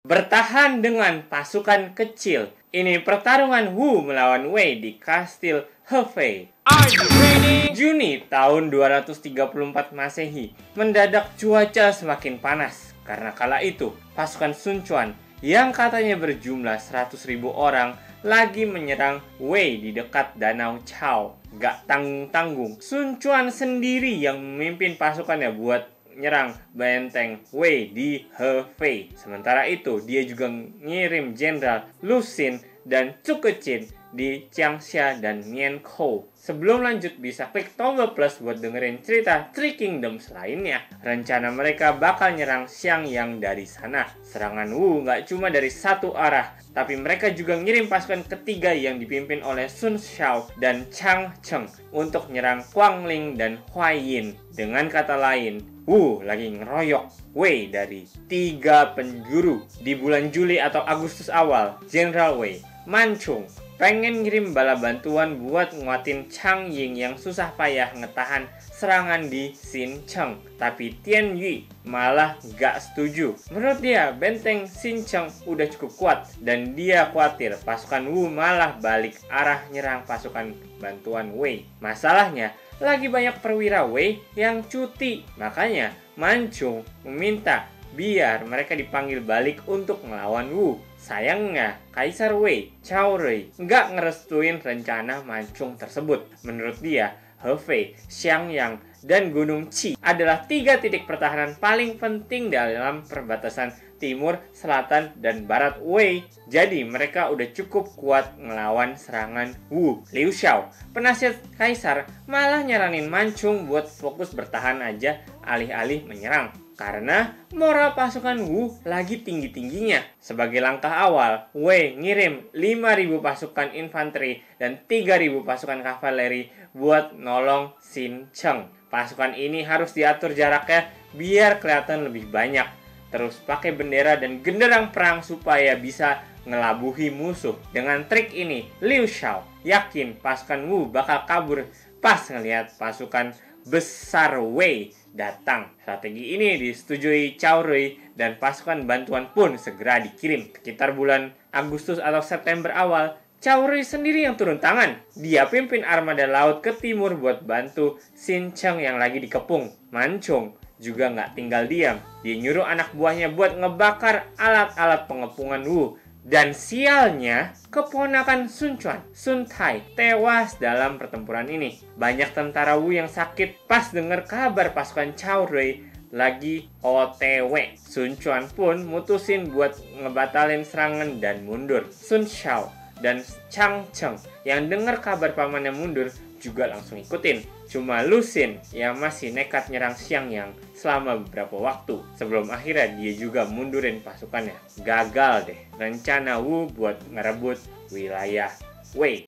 Bertahan dengan pasukan kecil. Ini pertarungan Wu melawan Wei di Kastil Hefei. Are you ready? Juni tahun 234 Masehi, mendadak cuaca semakin panas. Karena kala itu, pasukan Sun Quan yang katanya berjumlah 100.000 orang lagi menyerang Wei di dekat Danau Chao. Gak tanggung-tanggung, Sun Quan sendiri yang memimpin pasukannya buat nyerang benteng Wei di Hefei. Sementara itu, dia juga ngirim Jenderal Lu Xun dan Zhu Kexin di Changsha dan Miankou. Sebelum lanjut, bisa klik tombol plus buat dengerin cerita Three Kingdoms lainnya. Rencana mereka bakal nyerang Xiangyang dari sana. Serangan Wu nggak cuma dari satu arah, tapi mereka juga ngirim pasukan ketiga yang dipimpin oleh Sun Xiao dan Chang Cheng untuk nyerang Guangling dan Huaiyin. Dengan kata lain, Wu lagi ngeroyok Wei dari 3 penjuru. Di bulan Juli atau Agustus awal, Jenderal Wei, Manchung, pengen ngirim bala bantuan buat nguatin Chang Ying yang susah payah ngetahan serangan di Xincheng. Tapi Tian Yu malah gak setuju. Menurut dia, benteng Xincheng udah cukup kuat dan dia khawatir pasukan Wu malah balik arah nyerang pasukan bantuan Wei. Masalahnya, lagi banyak perwira Wei yang cuti. Makanya Manchung meminta biar mereka dipanggil balik untuk melawan Wu. Sayangnya, Kaisar Wei, Cao Rui, nggak ngerestuin rencana Manchung tersebut. Menurut dia, Hefei, Xiangyang, dan Gunung Qi adalah 3 titik pertahanan paling penting dalam perbatasan timur, selatan, dan barat Wei. Jadi mereka udah cukup kuat ngelawan serangan Wu. Liu Xiao, penasihat Kaisar, malah nyaranin Manchung buat fokus bertahan aja alih-alih menyerang. Karena moral pasukan Wu lagi tinggi-tingginya. Sebagai langkah awal, Wei ngirim 5.000 pasukan infanteri dan 3.000 pasukan kavaleri buat nolong Xincheng. Pasukan ini harus diatur jaraknya biar kelihatan lebih banyak. Terus pakai bendera dan genderang perang supaya bisa ngelabuhi musuh. Dengan trik ini, Liu Xiao yakin pasukan Wu bakal kabur pas ngelihat pasukan besar Wei datang. Strategi ini disetujui Cao Rui dan pasukan bantuan pun segera dikirim. Sekitar bulan Agustus atau September awal, Cao Rui sendiri yang turun tangan. Dia pimpin armada laut ke timur buat bantu Xincheng yang lagi dikepung. Manchung juga nggak tinggal diam. Dia nyuruh anak buahnya buat ngebakar alat-alat pengepungan Wu. Dan sialnya, keponakan Sun Quan, Sun Tai, tewas dalam pertempuran ini. Banyak tentara Wu yang sakit pas dengar kabar pasukan Cao Rui lagi OTW. Sun Quan pun mutusin buat ngebatalin serangan dan mundur. Sun Xiao dan Chang Cheng yang dengar kabar pamannya mundur juga langsung ikutin. Cuma Lu Xun yang masih nekat nyerang Xiangyang selama beberapa waktu. Sebelum akhirnya dia juga mundurin pasukannya. Gagal deh rencana Wu buat ngerebut wilayah Wei.